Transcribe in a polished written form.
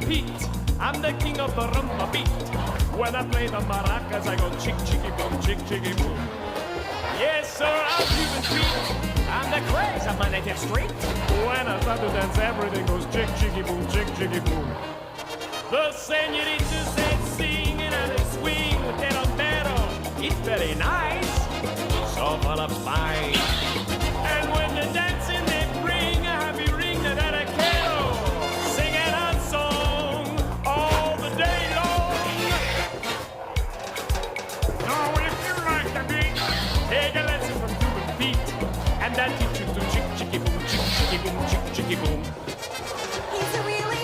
Pete. I'm the king of the rumba beat. When I play the maracas, I go chick, chicky, boom, chick, chicky, boom. Yes, sir, I'm Cuban Pete. I'm the craze of my native street. When I start to dance, everything goes chick, chicky, boom, chick, chicky, boom. The senoritas, they sing and they swing with their sombrero. It's very nice, so full of spice. And when they're dancing, they bring a happy ring to that quiero. Singing a song all the day long. Now, if you like the beat, take a lesson from Cuban Pete, and that teach you to chick, chicky, boom, chick, chicky, boom, chick, chicky, boom.